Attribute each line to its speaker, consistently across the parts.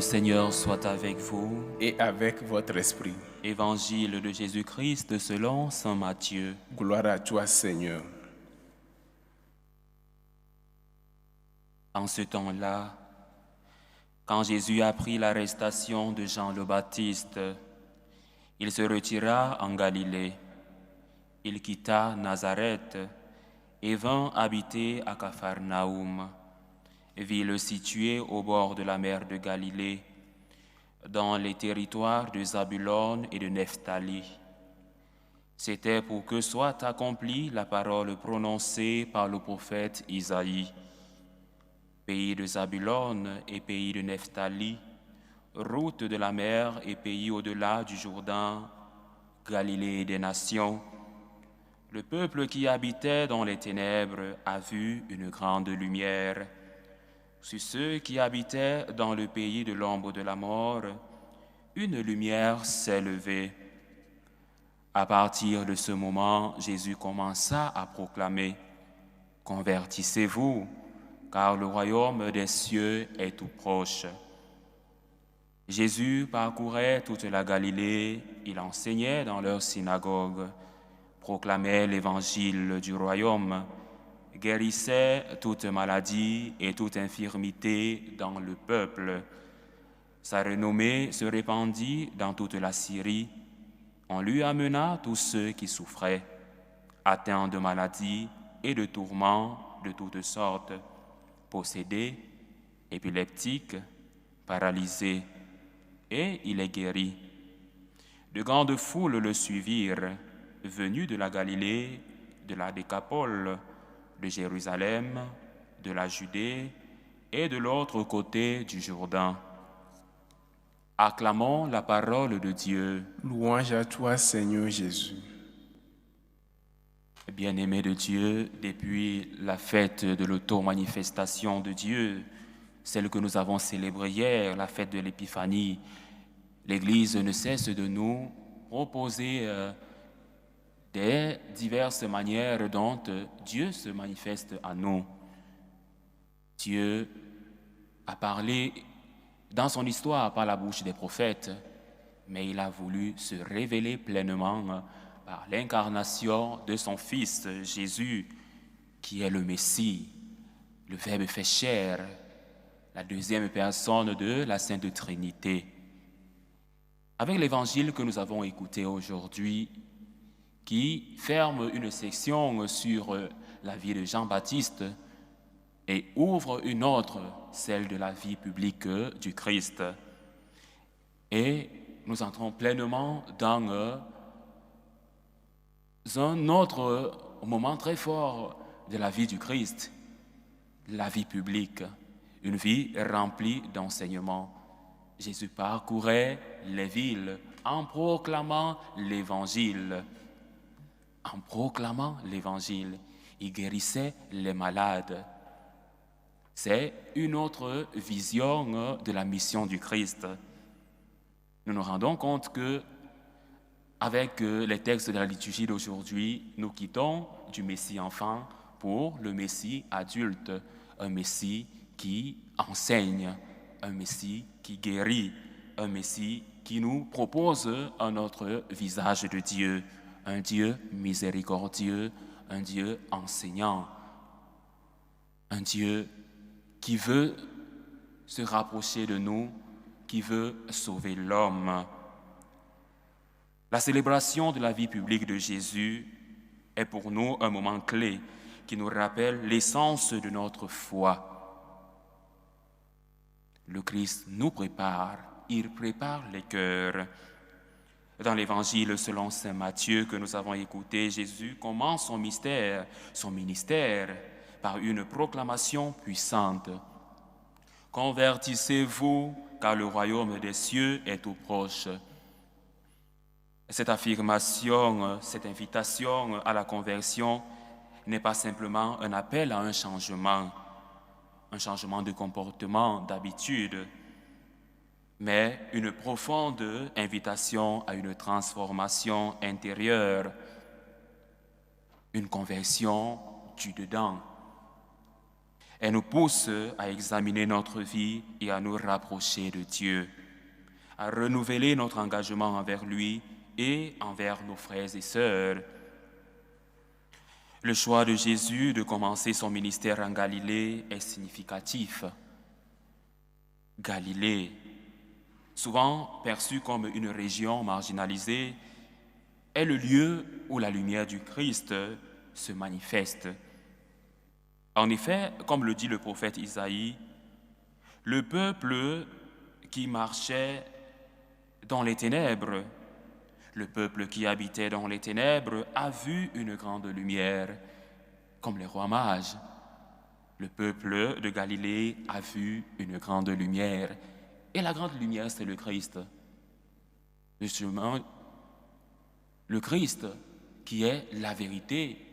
Speaker 1: Seigneur soit avec vous.
Speaker 2: Et avec votre esprit.
Speaker 1: Évangile de Jésus-Christ selon saint Matthieu.
Speaker 2: Gloire à toi, Seigneur.
Speaker 1: En ce temps-là, quand Jésus apprit l'arrestation de Jean le Baptiste, il se retira en Galilée. Il quitta Nazareth et vint habiter à Capharnaüm, ville située au bord de la mer de Galilée, dans les territoires de Zabulon et de Nephtali. C'était pour que soit accomplie la parole prononcée par le prophète Isaïe. Pays de Zabulon et pays de Nephtali, route de la mer et pays au-delà du Jourdain, Galilée des nations, le peuple qui habitait dans les ténèbres a vu une grande lumière. Sur ceux qui habitaient dans le pays de l'ombre de la mort, une lumière s'est levée. À partir de ce moment, Jésus commença à proclamer « Convertissez-vous, car le royaume des cieux est tout proche. » Jésus parcourait toute la Galilée, il enseignait dans leurs synagogues, proclamait l'évangile du royaume, guérissait toute maladie et toute infirmité dans le peuple. Sa renommée se répandit dans toute la Syrie. On lui amena tous ceux qui souffraient, atteints de maladies et de tourments de toutes sortes, possédés, épileptiques, paralysés, et il est guéri. De grandes foules le suivirent, venus de la Galilée, de la Décapole, de Jérusalem, de la Judée et de l'autre côté du Jourdain. Acclamons la parole de Dieu.
Speaker 2: Louange à toi, Seigneur Jésus.
Speaker 1: Bien-aimés de Dieu, depuis la fête de l'auto-manifestation de Dieu, celle que nous avons célébrée hier, la fête de l'Épiphanie, l'Église ne cesse de nous proposer des diverses manières dont Dieu se manifeste à nous. Dieu a parlé dans son histoire par la bouche des prophètes, mais il a voulu se révéler pleinement par l'incarnation de son Fils Jésus, qui est le Messie, le Verbe fait chair, la deuxième personne de la Sainte Trinité. Avec l'évangile que nous avons écouté aujourd'hui, qui ferme une section sur la vie de Jean-Baptiste et ouvre une autre, celle de la vie publique du Christ. Et nous entrons pleinement dans un autre moment très fort de la vie du Christ, la vie publique, une vie remplie d'enseignements. Jésus parcourait les villes en proclamant l'Évangile. En proclamant l'Évangile, il guérissait les malades. C'est une autre vision de la mission du Christ. Nous nous rendons compte que, avec les textes de la liturgie d'aujourd'hui, nous quittons du Messie enfant pour le Messie adulte, un Messie qui enseigne, un Messie qui guérit, un Messie qui nous propose un autre visage de Dieu, un Dieu miséricordieux, un Dieu enseignant, un Dieu qui veut se rapprocher de nous, qui veut sauver l'homme. La célébration de la vie publique de Jésus est pour nous un moment clé qui nous rappelle l'essence de notre foi. Le Christ nous prépare, il prépare les cœurs. Dans l'Évangile selon saint Matthieu que nous avons écouté, Jésus commence son mystère, son ministère, par une proclamation puissante. « Convertissez-vous, car le royaume des cieux est tout proche. » Cette affirmation, cette invitation à la conversion n'est pas simplement un appel à un changement de comportement, d'habitude, mais une profonde invitation à une transformation intérieure, une conversion du dedans. Elle nous pousse à examiner notre vie et à nous rapprocher de Dieu, à renouveler notre engagement envers lui et envers nos frères et sœurs. Le choix de Jésus de commencer son ministère en Galilée est significatif. Galilée, souvent perçue comme une région marginalisée, est le lieu où la lumière du Christ se manifeste. En effet, comme le dit le prophète Isaïe, le peuple qui marchait dans les ténèbres, le peuple qui habitait dans les ténèbres a vu une grande lumière, comme les rois mages. Le peuple de Galilée a vu une grande lumière. Et la grande lumière, c'est le Christ. Justement, le Christ qui est la vérité,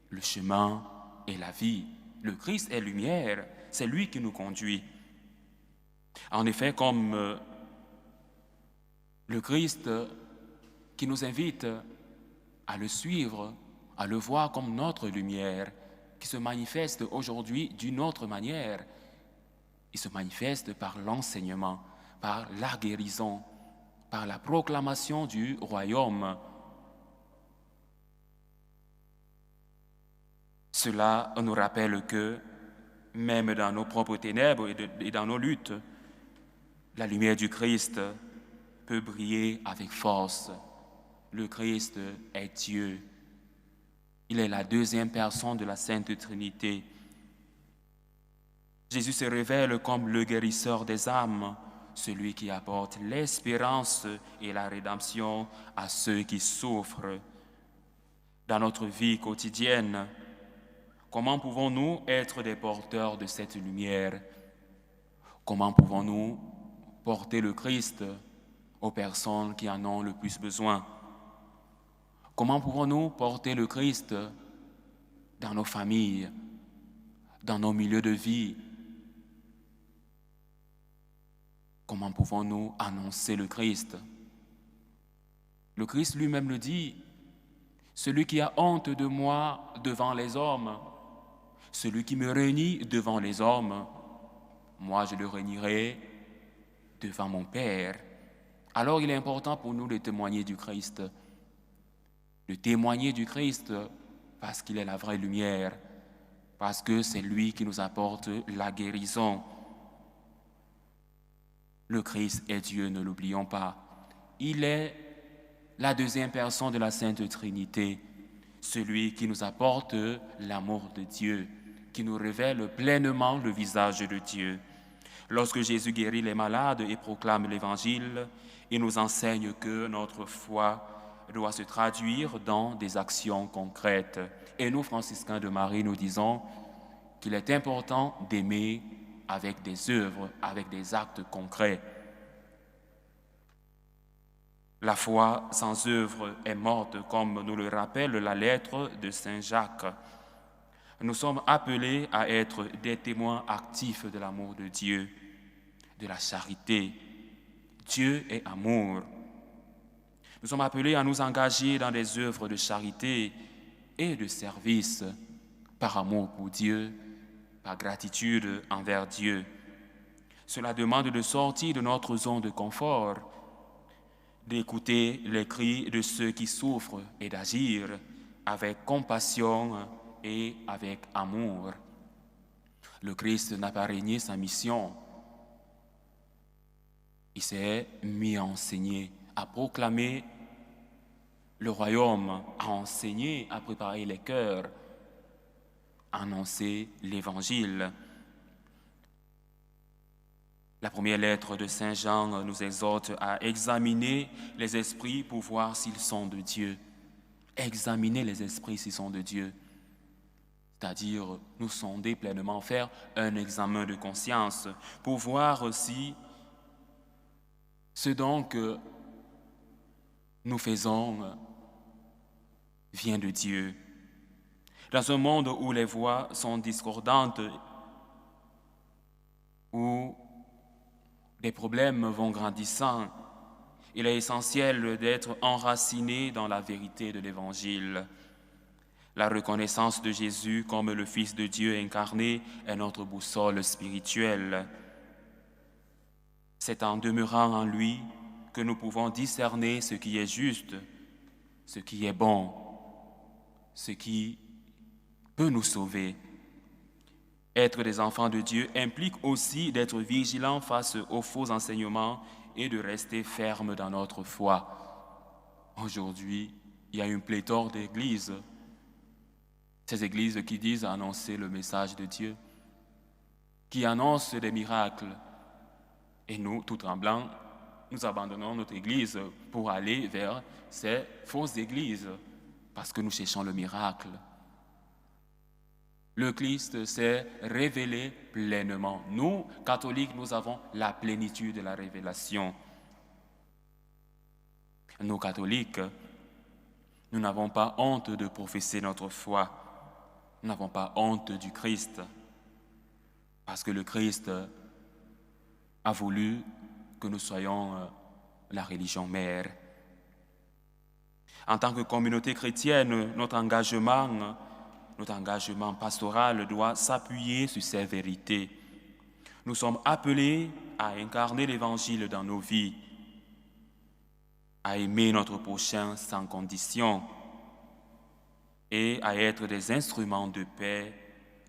Speaker 1: le chemin et la vie. Le Christ est lumière, c'est lui qui nous conduit. En effet, comme le Christ qui nous invite à le suivre, à le voir comme notre lumière, qui se manifeste aujourd'hui d'une autre manière. Il se manifeste par l'enseignement, par la guérison, par la proclamation du royaume. Cela nous rappelle que, même dans nos propres ténèbres et dans nos luttes, la lumière du Christ peut briller avec force. Le Christ est Dieu. Il est la deuxième personne de la Sainte Trinité. Jésus se révèle comme le guérisseur des âmes, celui qui apporte l'espérance et la rédemption à ceux qui souffrent. Dans notre vie quotidienne, comment pouvons-nous être des porteurs de cette lumière? Comment pouvons-nous porter le Christ aux personnes qui en ont le plus besoin? Comment pouvons-nous porter le Christ dans nos familles, dans nos milieux de vie? Comment pouvons-nous annoncer le Christ? Le Christ lui-même le dit, « Celui qui a honte de moi devant les hommes, celui qui me renie devant les hommes, moi je le renierai devant mon Père. » Alors il est important pour nous de témoigner du Christ, de témoigner du Christ parce qu'il est la vraie lumière, parce que c'est lui qui nous apporte la guérison. Le Christ est Dieu, ne l'oublions pas. Il est la deuxième personne de la Sainte Trinité, celui qui nous apporte l'amour de Dieu, qui nous révèle pleinement le visage de Dieu. Lorsque Jésus guérit les malades et proclame l'Évangile, il nous enseigne que notre foi doit se traduire dans des actions concrètes. Et nous, franciscains de Marie, nous disons qu'il est important d'aimer avec des œuvres, avec des actes concrets. La foi sans œuvre est morte, comme nous le rappelle la lettre de Saint Jacques. Nous sommes appelés à être des témoins actifs de l'amour de Dieu, de la charité. Dieu est amour. Nous sommes appelés à nous engager dans des œuvres de charité et de service, par amour pour Dieu, par gratitude envers Dieu. Cela demande de sortir de notre zone de confort, d'écouter les cris de ceux qui souffrent et d'agir avec compassion et avec amour. Le Christ n'a pas régné sa mission. Il s'est mis à enseigner, à proclamer le royaume, à enseigner, à préparer les cœurs, à annoncer l'Évangile. La première lettre de Saint Jean nous exhorte à examiner les esprits pour voir s'ils sont de Dieu. Examiner les esprits s'ils sont de Dieu. C'est-à-dire nous sonder pleinement, faire un examen de conscience pour voir aussi ce dont que nous faisons vient de Dieu. Dans un monde où les voix sont discordantes, où des problèmes vont grandissant, il est essentiel d'être enraciné dans la vérité de l'Évangile. La reconnaissance de Jésus comme le Fils de Dieu incarné est notre boussole spirituelle. C'est en demeurant en lui que nous pouvons discerner ce qui est juste, ce qui est bon, ce qui peut nous sauver. Être des enfants de Dieu implique aussi d'être vigilants face aux faux enseignements et de rester ferme dans notre foi. Aujourd'hui, il y a une pléthore d'églises. Ces églises qui disent annoncer le message de Dieu, qui annoncent des miracles. Et nous, tout tremblants, nous abandonnons notre église pour aller vers ces fausses églises, parce que nous cherchons le miracle. Le Christ s'est révélé pleinement. Nous, catholiques, nous avons la plénitude de la révélation. Nous, catholiques, nous n'avons pas honte de professer notre foi. Nous n'avons pas honte du Christ, parce que le Christ a voulu que nous soyons la religion mère. En tant que communauté chrétienne, notre engagement pastoral doit s'appuyer sur ces vérités. Nous sommes appelés à incarner l'Évangile dans nos vies, à aimer notre prochain sans condition, et à être des instruments de paix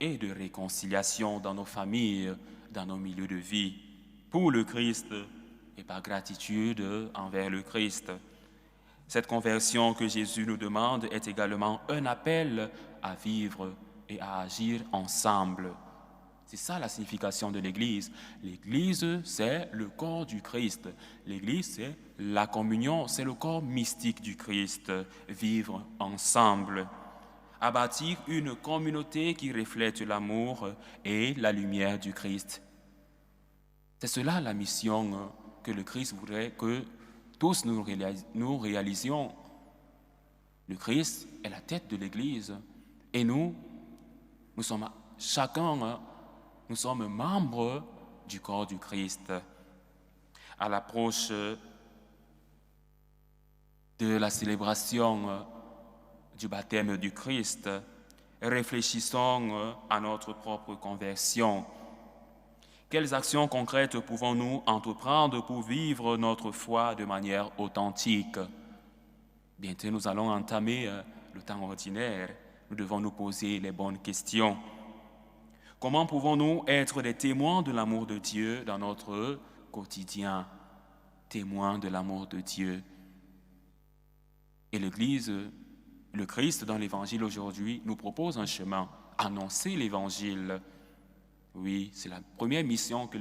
Speaker 1: et de réconciliation dans nos familles, dans nos milieux de vie, pour le Christ et par gratitude envers le Christ. Cette conversion que Jésus nous demande est également un appel à vivre et à agir ensemble. C'est ça la signification de l'Église. L'Église, c'est le corps du Christ. L'Église, c'est la communion, c'est le corps mystique du Christ. Vivre ensemble, à bâtir une communauté qui reflète l'amour et la lumière du Christ. C'est cela la mission que le Christ voudrait que tous nous réalisions. Le Christ est la tête de l'Église et nous sommes chacun, nous sommes membres du corps du Christ. À l'approche de la célébration du baptême du Christ, réfléchissons à notre propre conversion. Quelles actions concrètes pouvons-nous entreprendre pour vivre notre foi de manière authentique? Bientôt, nous allons entamer le temps ordinaire. Nous devons nous poser les bonnes questions. Comment pouvons-nous être des témoins de l'amour de Dieu dans notre quotidien? Témoins de l'amour de Dieu. Et l'Église, le Christ dans l'Évangile aujourd'hui nous propose un chemin, annoncer l'Évangile. Oui, c'est la première mission que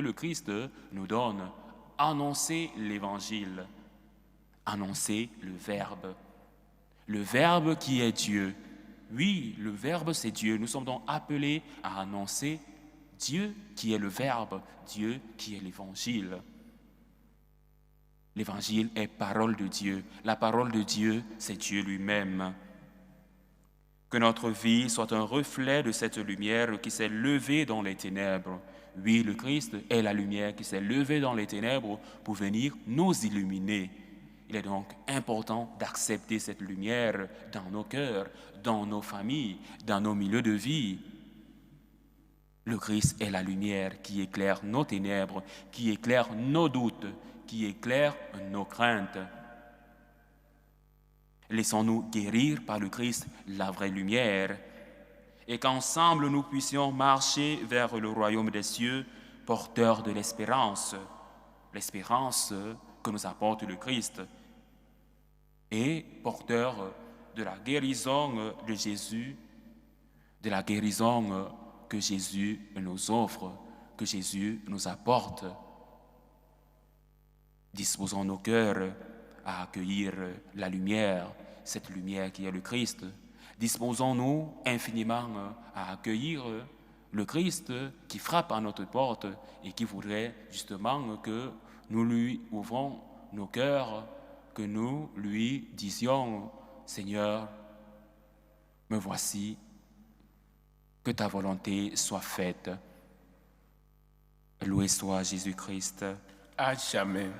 Speaker 1: le Christ nous donne, annoncer l'Évangile, annoncer le Verbe qui est Dieu. Oui, le Verbe c'est Dieu. Nous sommes donc appelés à annoncer Dieu qui est le Verbe, Dieu qui est l'Évangile. L'Évangile est parole de Dieu. La parole de Dieu, c'est Dieu lui-même. Que notre vie soit un reflet de cette lumière qui s'est levée dans les ténèbres. Oui, le Christ est la lumière qui s'est levée dans les ténèbres pour venir nous illuminer. Il est donc important d'accepter cette lumière dans nos cœurs, dans nos familles, dans nos milieux de vie. Le Christ est la lumière qui éclaire nos ténèbres, qui éclaire nos doutes, qui éclaire nos craintes. Laissons-nous guérir par le Christ, la vraie lumière, et qu'ensemble nous puissions marcher vers le royaume des cieux, porteurs de l'espérance que nous apporte le Christ, et porteurs de la guérison de Jésus, de la guérison que Jésus nous offre, que Jésus nous apporte. Disposons nos cœurs à accueillir la lumière, cette lumière qui est le Christ. Disposons-nous infiniment à accueillir le Christ qui frappe à notre porte et qui voudrait justement que nous lui ouvrons nos cœurs, que nous lui disions « Seigneur, me voici, que ta volonté soit faite. » Loué soit Jésus-Christ.
Speaker 2: À jamais.